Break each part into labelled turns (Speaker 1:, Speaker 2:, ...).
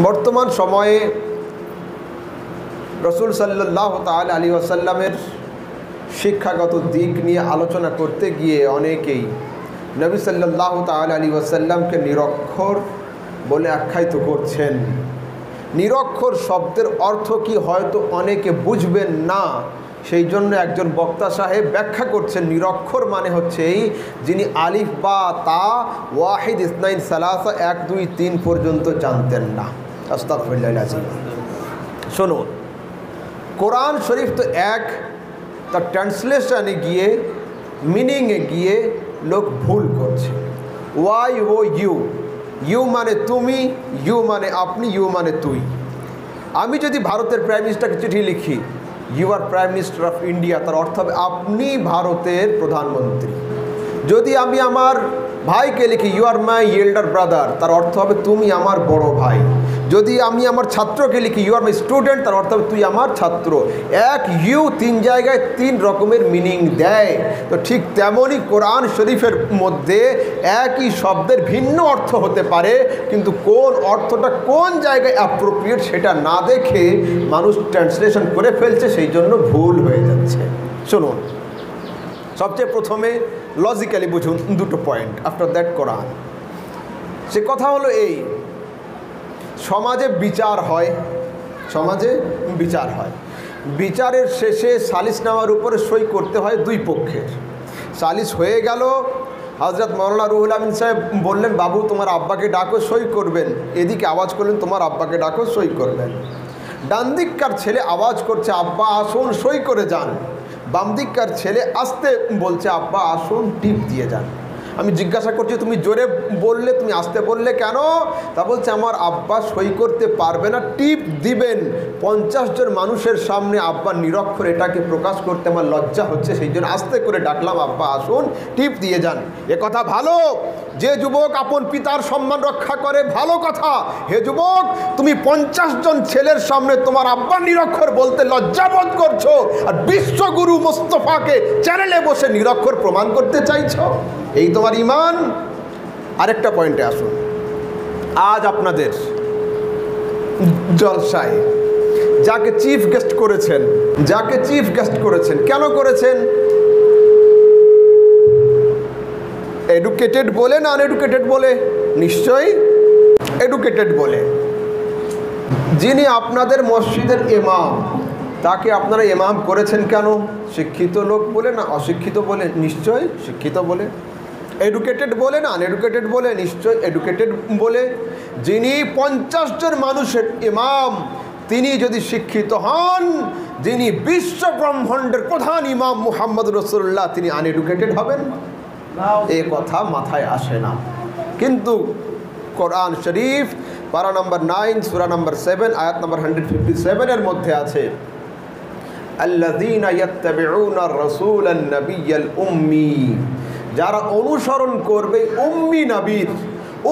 Speaker 1: বর্তমান সময়ে রসুল সাল্লাল্লাহু তাআলা আলাইহি ওয়াসাল্লামের শিক্ষাগত দিক নিয়ে আলোচনা করতে গিয়ে অনেকেই নবী সাল্লাল্লাহু তাআলা আলাইহি ওয়াসাল্লামকে নিরক্ষর বলে আখ্যায়িত করছেন। নিরক্ষর শব্দের অর্থ কি হয়তো অনেকে বুঝবেন না, সেই জন্য একজন বক্তা সাহেব ব্যাখ্যা করছেন নিরক্ষর মানে হচ্ছে এই যিনি আলিফ বা তা ওয়াহিদ ইসনাইন সালাসা 1 2 3 পর্যন্ত জানতেন না। আস্তাগফিরুল্লাহ আযীম। শুনুন, কোরআন শরীফ তো এক, তার ট্রান্সলেশনে গিয়ে মিনিংয়ে গিয়ে লোক ভুল করছে। ওয়াই ও ইউ, ইউ মানে তুমি, ইউ মানে আপনি, ইউ মানে তুই। আমি যদি ভারতের প্রাইম মিনিস্টারকে চিঠি লিখি you are prime minister of India, তার অর্থ হবে আপনি ভারতের প্রধানমন্ত্রী। যদি আমি আমার ভাইকে লিখি you R my elder brother, তার অর্থ হবে তুমি আমার বড় ভাই। যদি আমি আমার ছাত্রকে লিখি ইউ আর মাই স্টুডেন্ট, তার অর্থ হবে তুই আমার ছাত্র। এক ইউ 3 জায়গায় 3 রকমের মিনিং দেয়। তো ঠিক তেমনই কোরআন শরীফের মধ্যে একই শব্দের ভিন্ন অর্থ হতে পারে, কিন্তু কোন অর্থটা কোন জায়গায় অ্যাপ্রোপ্রিয়েট সেটা না দেখে মানুষ ট্রান্সলেশন করে ফেলছে, সেই জন্য ভুল হয়ে যাচ্ছে। শুনুন, সবচেয়ে প্রথমে লজিক্যালি বুঝুন দুটো পয়েন্ট, আফটার দ্যাট কোরআন। সে কথা হলো এই, সমাজে বিচার হয়, সমাজে বিচার হয়, বিচারের শেষে সালিসনামার উপরে সই করতে হয় 2 পক্ষের। সালিস হয়ে গেল, হযরত মাওলানা রুহুল আমিন সাহেব বললেন বাবু তোমার আব্বাকে ডাকো সই করবেন, এদিকে আওয়াজ করলেন তোমার আব্বাকে ডাকো সই করবেন। ডান দিককার ছেলে আওয়াজ করছে আব্বা আসুন সই করে যান, বাম দিককার ছেলে আসতে বলছে আব্বা আসুন টিপ দিয়ে যান। আমি জিজ্ঞাসা করছি তুমি জোরে বললে, তুমি আসতে বললে কেন? তা বলছে আমার আব্বা সই করতে পারবে না, টিপ দিবেন। 50 জন মানুষের সামনে আব্বা নিরক্ষর, এটাকে প্রকাশ করতে আমার লজ্জা হচ্ছে, সেই জন্য আস্তে করে ডাকলাম আব্বা আসুন টিপ দিয়ে যান। এ কথা ভালো, যে যুবক আপন পিতার সম্মান রক্ষা করে, ভালো কথা। হে যুবক, তুমি 50 জন ছেলের সামনে তোমার আব্বা নিরক্ষর বলতে লজ্জা বোধ করছো, আর বিশ্বগুরু মোস্তফাকে চ্যানেলে বসে নিরক্ষর প্রমাণ করতে চাইছো, এই তোমার ঈমান? আরেকটা পয়েন্টে আসুন। আজ আপনাদের জলসায় যাকে চিফ গেস্ট করেছেন, যাকে চিফ গেস্ট করেছেন, কেন করেছেন? এডুকেটেড বলে না আনএডুকেটেড বলে? নিশ্চয়ই এডুকেটেড বলে। যিনি আপনাদের মসজিদের ইমাম, তাকে আপনারা ইমাম করেছেন কেন? শিক্ষিত লোক বলে না অশিক্ষিত বলে? নিশ্চয় শিক্ষিত বলে। এডুকেটেড বলে না আনএডুকেটেড বলে? নিশ্চয় এডুকেটেড বলে। যিনি 50 জন মানুষের ইমাম, তিনি যদি শিক্ষিত হন, যিনি বিশ্ব ব্রহ্মাণ্ডের প্রধান ইমাম মুহাম্মদ রাসূলুল্লাহ, তিনি আনএডুকেটেড হবেন? এ কথা মাথায় আসে না। কিন্তু কোরআন শরীফ পারা নম্বর 9 সূরা নম্বর 7 আয়াত নম্বর 157 এর মধ্যে আছে আল্লাযীনা ইয়াত্তাবিউনা আর-রাসূলান নাবিয়্যাল উম্মি, যারা অনুসরণ করবে উম্মি নবীর।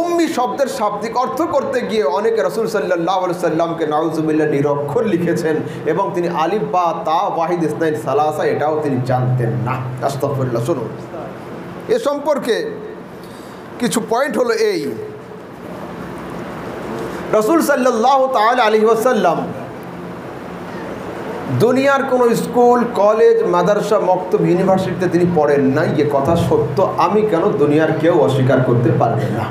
Speaker 1: উম্মি শব্দের শাব্দিক অর্থ করতে গিয়ে অনেকে রাসূল সাল্লাল্লাহু আলাইহি সাল্লামকে নাউযুবিল্লাহ নিরক্ষর লিখেছেন, এবং তিনি আলিফ বা তা ওয়াহিদ ইসনাইন সালাসা এটাও তিনি জানতেন না। আস্তাগফিরুল্লাহ। শুনুন, এ সম্পর্কে কিছু পয়েন্ট হলো এই, রাসূল সাল্লাল্লাহু তাআলা আলাইহি ওয়াসাল্লাম দুনিয়ার কোনো স্কুল, কলেজ, মাদ্রাসা, মক্তব, ইউনিভার্সিটিতে তিনি পড়েন নাই। এ কথা সত্য, আমি কেন দুনিয়ার কেউ অস্বীকার করতে পারবে না।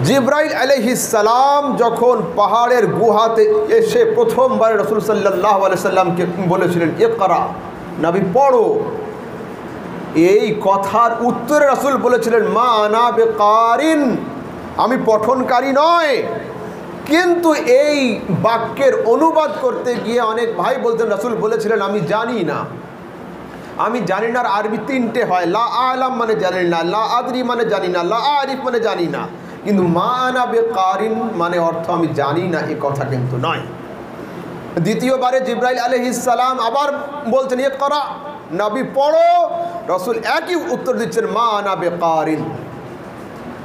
Speaker 1: জিবরাইল আলাইহিস সালাম যখন পাহাড়ের গুহাতে এসে প্রথমবার রাসূল সাল্লাল্লাহু আলাইহি সাল্লামকে বলেছিলেন ইকরা, নবী পড়ো, এই কথার উত্তরে রাসূল বলেছিলেন মা আনা বিকারিন, আমি পঠনকারী নয়। কিন্তু এই বাক্যের অনুবাদ করতে গিয়ে অনেক ভাই বলতেন রাসূল বলেছিলেন আমি জানি না। আমি জানি না আরবি 3টে হয়, লা আলাম মানে জানি না, লা আদরি মানে জানি না, লা আরিফ মানে জানি না। কিন্তু মা আনা বিকারিন মানে অর্থ আমি জানি না, এ কথা কিন্তু নয়। দ্বিতীয়বারে জিবরাইল আলাইহিস সালাম আবার বলছেন ইকরা, নবী পড়ো, রাসূল একই উত্তর দিচ্ছেন মা আনা বিকারিন।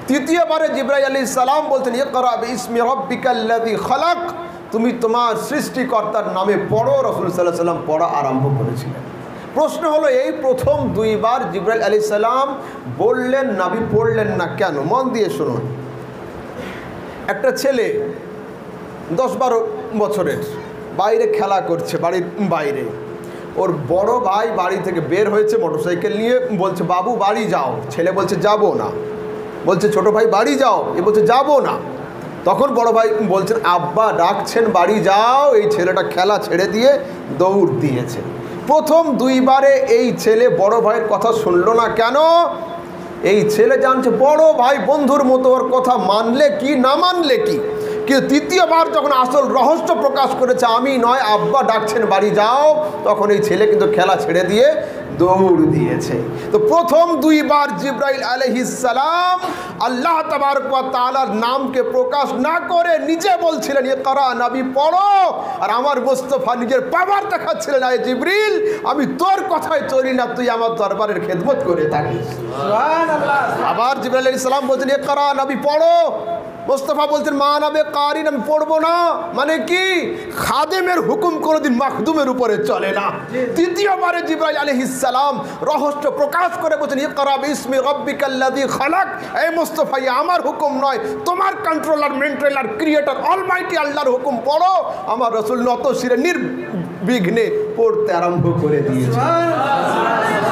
Speaker 1: তৃতীয়বারে জিবরাইল আলাইহিস সালাম বলছেন ইকরা বিইসমি রাব্বিকাল্লাযী খালাক, তুমি তোমার সৃষ্টিকর্তার নামে পড়ো। রাসূল সাল্লাল্লাহু আলাইহি ওয়াসাল্লাম পড়া আরম্ভ করেছিলেন। প্রশ্ন হলো এই প্রথম 2 বার জিবরাইল আলাইহিস সালাম বললেন, নবী পড়লেন না কেন? মন দিয়ে শুনুন। একটা ছেলে 10-12 বছরের বাইরে খেলা করছে, বাড়ির বাইরে। ওর বড় ভাই বাড়ি থেকে বের হয়েছে মোটরসাইকেল নিয়ে, বলছে বাবু বাড়ি যাও। ছেলে বলছে যাবো না। বলছে ছোট ভাই বাড়ি যাও, এ বলছে যাবো না। তখন বড় ভাই বলছেন আব্বা ডাকছেন বাড়ি যাও। এই ছেলেটা খেলা ছেড়ে দিয়ে দৌড় দিয়েছে। প্রথম 2 বারে এই ছেলে বড় ভাইয়ের কথা শুনলো না। কেন? এই ছেলে জানছে বড় ভাই বন্ধুর মতো ওর কথা মানলে কি না মানলে কি। কিন্তু 3য় বার যখন আসল রহস্য প্রকাশ করেছে আমি নয় আব্বা ডাকছেন বাড়ি যাও, তখন এই ছেলে কিন্তু খেলা ছেড়ে দিয়ে দৌড় দিয়েছে। তো প্রথম 2 বার জিবরাইল আলাইহিস সালাম আল্লাহ তাবারক ওয়া তাআলার নামকে প্রকাশ না করে নিজে বলছিলেন ইকরা, নবী পড়ো। আর আমার মুস্তাফা নিজের পাওয়ার দেখাচ্ছিলেন, আয় জিবরিল আমি তোর কথায় চলি না, তুই আমার দরবারের খেদমত করে থাকিস। সুবহানাল্লাহ। আবার জিবরাইল আলাইহিস সালাম বলছেন ইকরা, নবী পড়ো। মুস্তাফা বলছেন মা নাবে কারিন, আমি পড়বো না। মানে কি? খাদেমের হুকুম কোনোদিন মাখদুমের উপরে চলে না। 3য় বারে জিবরাইল আলাইহিস সালাম রহস্য প্রকাশ করে বলছেন ইকরা বিসমি রাব্বিকাল্লাযী খালাক। এই মুস্তাফা আমার হুকুম নয়, তোমার কন্ট্রোলার মেন্ট্রোলার ক্রিয়েটর অলমাইটি আল্লাহর হুকুম পড়ো। আমার রাসূল নত শিরে নির্বিঘ্নে পড়তে আরম্ভ করে দিয়েছে।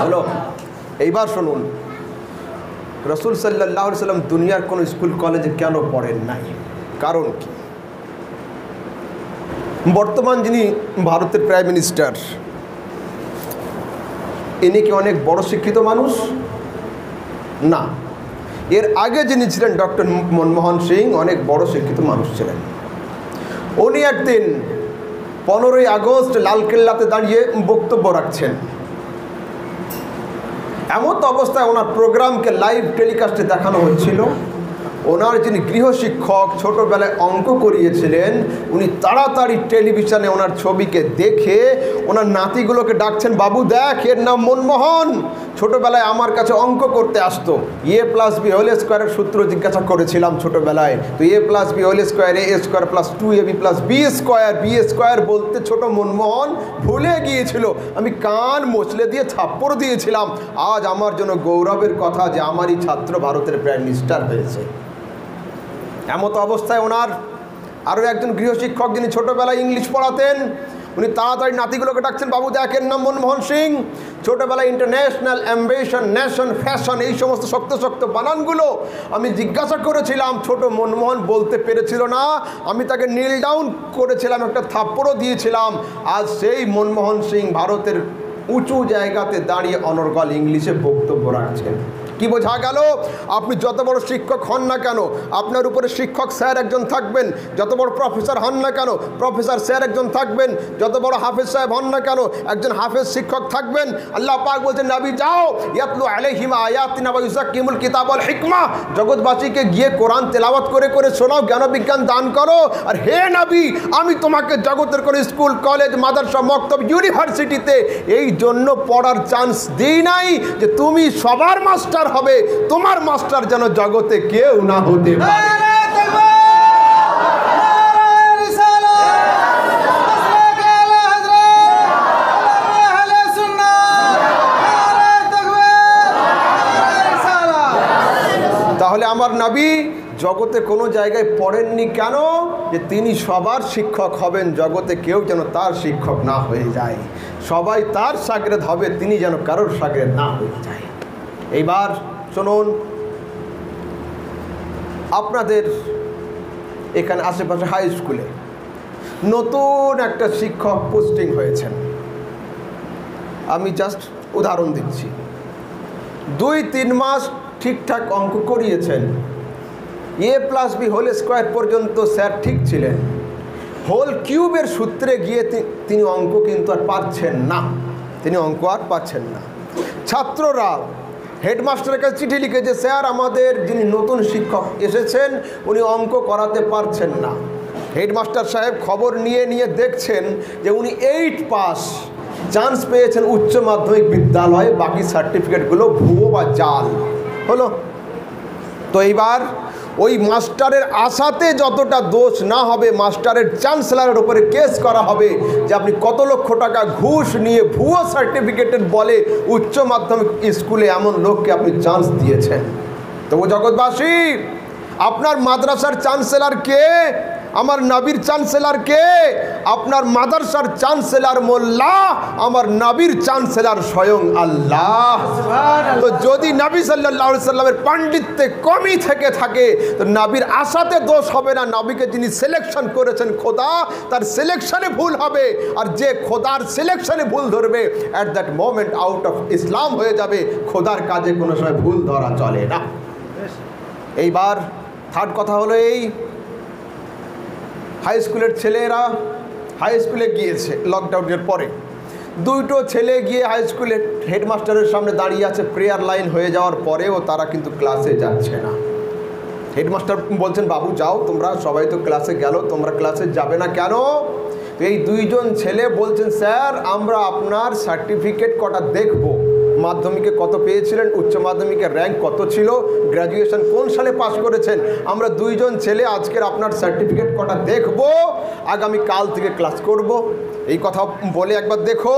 Speaker 1: হলো, এইবার শুনুন রাসূল সাল্লাল্লাহু আলাইহি ওয়াসাল্লাম দুনিয়ার কোনো স্কুল কলেজে কেন পড়েন নাই? কারণ কি? বর্তমান যিনি ভারতের প্রাইম মিনিস্টার, ইনি কি অনেক বড় শিক্ষিত মানুষ? না। এর আগে যিনি ছিলেন ডক্টর মনমোহন সিং অনেক বড় শিক্ষিত মানুষ ছিলেন। উনি একদিন 15ই আগস্ট লালকেল্লাতে দাঁড়িয়ে বক্তব্য রাখছেন। এমন অবস্থায় ওনার প্রোগ্রামকে লাইভ টেলিকাস্টে দেখানো হচ্ছিল। ওনার যিনি গৃহশিক্ষক ছোটোবেলায় অঙ্ক করিয়েছিলেন, উনি তাড়াতাড়ি টেলিভিশনে ওনার ছবিকে দেখে ওনার নাতিগুলোকে ডাকছেন, বাবু দেখ এর নাম মনমোহন, ছোটোবেলায় আমার কাছে অঙ্ক করতে আসতো। a+b² সূত্র জিজ্ঞাসা করেছিলাম ছোটোবেলায়, তো a+b² a² + 2ab + b² বলতে ছোট মনমোহন ভুলে গিয়েছিল। আমি কান মোচলে দিয়ে থাপ্পড় দিয়েছিলাম। আজ আমার জন্য গৌরবের কথা যে আমারই ছাত্র ভারতের প্রাইম মিনিস্টার হয়েছে। এমত অবস্থায় ওনার আরও একজন গৃহশিক্ষক যিনি ছোটোবেলায় ইংলিশ পড়াতেন, উনি তাড়াতাড়ি নাতিগুলোকে ডাকছেন, বাবু দেখেন নাম মনমোহন সিং, ছোটোবেলায় ইন্টারন্যাশনাল অ্যাম্বিশন নেশন ফ্যাশন এই সমস্ত শক্ত শক্ত বানানগুলো আমি জিজ্ঞাসা করেছিলাম, ছোট মনমোহন বলতে পেরেছিল না, আমি তাকে নীল ডাউন করেছিলাম, একটা থাপ্পড়ও দিয়েছিলাম। আজ সেই মনমোহন সিং ভারতের উঁচু জায়গাতে দাঁড়িয়ে অনর্গল ইংলিশে বক্তব্য রাখছেন। কি বোঝা গেল? আপনি যত বড় শিক্ষক হন না কেন, আপনার উপরে শিক্ষক স্যার একজন থাকবেন। যত বড় প্রফেসর হন না কেন, প্রফেসর স্যার একজন থাকবেন। যত বড় হাফেজ সাহেব হন না কেন, একজন হাফেজ শিক্ষক থাকবেন। আল্লাহ পাক বলছেন, নবী যাও ইয়াতলু আলাইহিম আয়াতিনা ওয়া ইউযাক্কিমুল কিতাব ওয়াল হিকমা, জগৎবাসীকে গিয়ে কোরআন তেলাওয়াত করে করে শোনাও, জ্ঞান বিজ্ঞান দান করো। আর হে নবী, আমি তোমাকে জগতের কোনো স্কুল কলেজ মাদ্রাসা মক্তব ইউনিভার্সিটিতে এই জন্য পড়ার চান্স দিই নাই যে তুমি সবার মাস্টার হবে, তোমার মাস্টার যেন জগতে কেউ না হতে পারে। তাহলে আমার নবী জগতে কোনো জায়গায় পড়েননি কেন? যে তিনি সবার শিক্ষক হবেন, জগতে কেউ যেন তার শিক্ষক না হয়ে যায়, সবাই তার শাগরেদ হবে, তিনি যেন কারোর শাগরেদ না হয়ে যায়। এইবার শুনুন, আপনাদের এখানে আশেপাশে হাই স্কুলে নতুন একটা শিক্ষক পোস্টিং হয়েছেন। আমি জাস্ট উদাহরণ দিচ্ছি। 2-3 মাস ঠিকঠাক অঙ্ক করিয়েছেন, a+b² পর্যন্ত স্যার ঠিক ছিলেন, হোল কিউবের সূত্রে গিয়ে তিনি অঙ্ক কিন্তু আর পারছেন না, তিনি অঙ্ক আর পাচ্ছেন না। ছাত্ররা হেডমাস্টারের কাছে চিঠি লিখেছে, স্যার আমাদের যিনি নতুন শিক্ষক এসেছেন উনি অঙ্ক করাতে পারছেন না। হেডমাস্টার সাহেব খবর নিয়ে নিয়ে দেখছেন যে উনি 8 পাস, চান্স পেয়েছেন উচ্চ মাধ্যমিক বিদ্যালয়ে, বাকি সার্টিফিকেটগুলো ভুয়ো বা জাল হলো। তো এইবার ওই মাস্টারের আশাতে যতটা দোষ না হবে, মাস্টারের চ্যান্সেলরের উপরে কেস করা হবে যে আপনি কত লক্ষ টাকা ঘুষ নিয়ে ভুয়ো সার্টিফিকেটের বলে উচ্চ মাধ্যমিক স্কুলে এমন লোককে আপনি চান্স দিয়েছেন। তবু জগৎবাসী, আপনার মাদ্রাসার চ্যান্সেলর কে? আমার নবীর চ্যান্সেলর কে? আপনার মাদ্রাসার চ্যান্সেলর মোল্লা, আমার নবীর চ্যান্সেলর স্বয়ং আল্লাহ। তো যদি নবী সাল্লাল্লাহু আলাইহি সাল্লামের পাণ্ডিত্যে কমই থেকে থাকে তো নবীর আশাতে দোষ হবে না। নবীকে যিনি সিলেকশন করেছেন খোদা, তার সিলেকশনে ভুল হবে। আর যে খোদার সিলেকশনে ভুল ধরবে at that moment out of ইসলাম হয়ে যাবে। খোদার কাজে কোনো সময় ভুল ধরা চলে না। এইবার থার্ড কথা হলো এই, হাই স্কুলের ছেলেরা হাই স্কুলে গিয়েছে লকডাউনের পরে। দুটো ছেলে গিয়ে হাই স্কুলের হেডমাস্টারের সামনে দাঁড়িয়ে আছে, প্রেয়ার লাইন হয়ে যাওয়ার পরেও তারা কিন্তু ক্লাসে যাচ্ছে না। হেডমাস্টার বলছেন, বাবু যাও তোমরা, সবাই তো ক্লাসে গেল, তোমরা ক্লাসে যাবে না কেন? এই দুইজন ছেলে বলছেন, স্যার আমরা আপনার সার্টিফিকেট কটা দেখব। মাধ্যমিকে কত পেয়েছিলেন, উচ্চ মাধ্যমিকের র্যাঙ্ক কত ছিল, গ্র্যাজুয়েশন কোন সালে পাস করেছেন, আমরা দুইজন ছেলে আজকের আপনার সার্টিফিকেট কটা দেখব, আগামী কাল থেকে ক্লাস করব। এই কথা বলে একবার দেখো।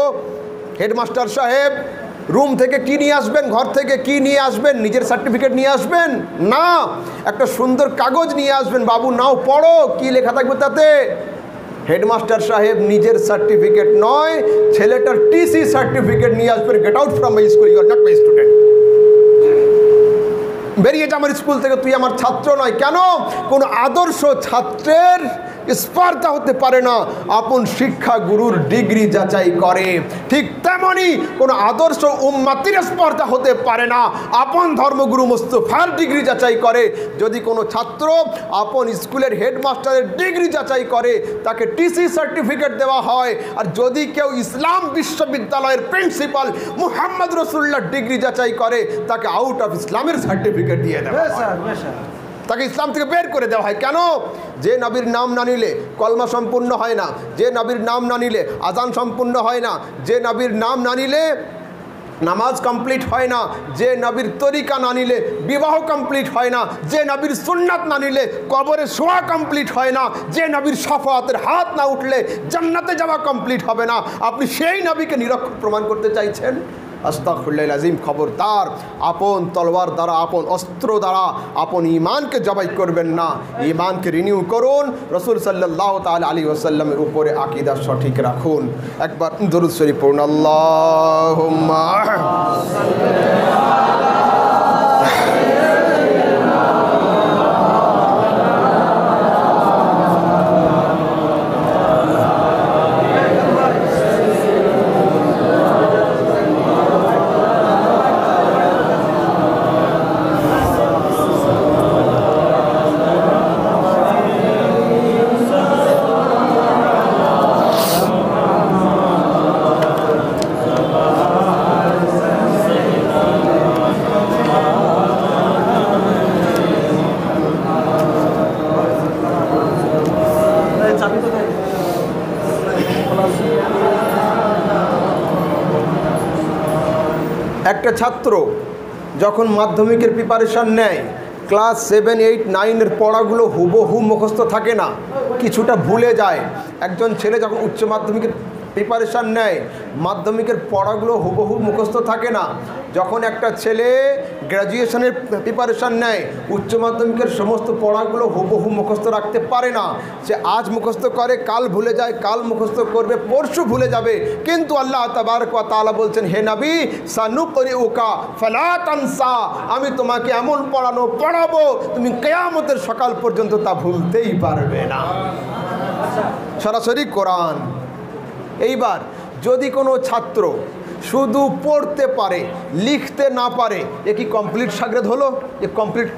Speaker 1: হেডমাস্টার সাহেব রুম থেকে কি নিয়ে আসবেন, ঘর থেকে কি নিয়ে আসবেন? নিজের সার্টিফিকেট নিয়ে আসবেন না, একটা সুন্দর কাগজ নিয়ে আসবেন। বাবু নাও পড়ো, কি লেখা থাকবে তাতে? হেডমাস্টার সাহেব নিজের সার্টিফিকেট নয়, ছেলেটার টিসি সার্টিফিকেট নিয়ে আসবেন। Get out from my school, you are not my student. বেরিয়ে যা আমার স্কুল থেকে, তুই আমার ছাত্র নয়। কেন? কোনো আদর্শ ছাত্রের স্পর্ধা হতে পারে না, আপন শিক্ষা গুরুর ডিগ্রি যাচাই করে। ঠিক তেমনি কোনো আদর্শ উম্মতির স্পর্ধা হতে পারে না, আপন ধর্মগুরু মুস্তাফার ডিগ্রি যাচাই করে। যদি কোনো ছাত্র আপন স্কুলের হেডমাস্টারের ডিগ্রি যাচাই করে, তাকে টিসি সার্টিফিকেট দেওয়া হয়। আর যদি কেউ ইসলাম বিশ্ববিদ্যালয়ের প্রিন্সিপাল মুহাম্মদ রাসূলুল্লাহ ডিগ্রি যাচাই করে, তাকে আউট অফ ইসলামের সার্টিফিকেট দিয়ে দেওয়া হয়, তাকে ইসলাম থেকে বের করে দেওয়া হয়। কেন? যে নবীর নাম না নিলে কলমা সম্পূর্ণ হয় না, যে নবীর নাম না নিলে আজান সম্পূর্ণ হয় না, যে নবীর নাম না নিলে নামাজ কমপ্লিট হয় না, যে নবীর তরিকা না নিলে বিবাহ কমপ্লিট হয় না, যে নবীর সুন্নাত না নিলে কবরে শোয়া কমপ্লিট হয় না, যে নবীর শাফাআতের হাত না উঠলে জান্নাতে যাওয়া কমপ্লিট হবে না। আপনি সেই নবীকে নিরক্ষর প্রমাণ করতে চাইছেন? আস্তাগফিরুল্লাহ আযীম। খবরদার, আপন তলোয়ার দ্বারা, আপন অস্ত্র দ্বারা আপন ঈমানকে জবাই করবেন না। ঈমানকে রিনিউ করুন, রাসূল সাল্লাল্লাহু তাআলা আলাইহি ওয়াসাল্লামের উপরে আকীদা সঠিক রাখুন। একবার দরুদ শরীফ পড়ুন, আল্লাহুম্মা একটা ছাত্র যখন মাধ্যমিকের প্রিপারেশান নেয়, ক্লাস 7, 8, 9 পড়াগুলো হুবহু মুখস্থ থাকে না, কিছুটা ভুলে যায়। একজন ছেলে যখন উচ্চ মাধ্যমিকের প্রিপারেশান নেয়, মাধ্যমিকের পড়াগুলো হুবহু মুখস্থ থাকে না। যখন একটা ছেলে গ্র্যাজুয়েশনের প্রিপারেশান নেয়, উচ্চ মাধ্যমিকের সমস্ত পড়াগুলো হুবহু মুখস্থ রাখতে পারে না। সে আজ মুখস্থ করে, কাল ভুলে যায়, কাল মুখস্থ করবে, পরশু ভুলে যাবে। কিন্তু আল্লাহ তাবারক ওয়া তাআলা বলছেন, হে নবী সানুকরিউকা ফালা তানসা, আমি তোমাকে এমন পড়াবো তুমি কিয়ামতের সকাল পর্যন্ত তা ভুলতেই পারবে না। সরাসরি কোরআন। এইবার যদি কোনো ছাত্র শুধু পড়তে পারে, লিখতে না পারে, এ কি কমপ্লিট শাগরেদ হলো? এ কমপ্লিট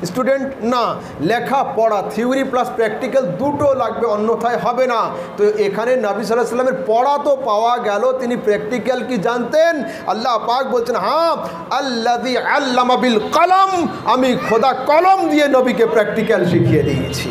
Speaker 1: স্টুডেন্ট না। লেখা পড়া, থিওরি প্লাস প্র্যাকটিক্যাল দুটো লাগবে, অন্যথায় হবে না। তো এখানে নবী সাল্লাল্লাহু আলাইহি ওয়াসাল্লামের পড়া তো পাওয়া গেল, তিনি প্র্যাকটিক্যাল কি জানতেন? আল্লাহ পাক বলছেন, হ্যাঁ আল্লাযী আল্লামা বিল কলম, আমি খোদা কলম দিয়ে নবীকে প্র্যাকটিক্যাল শিখিয়ে দিয়েছি।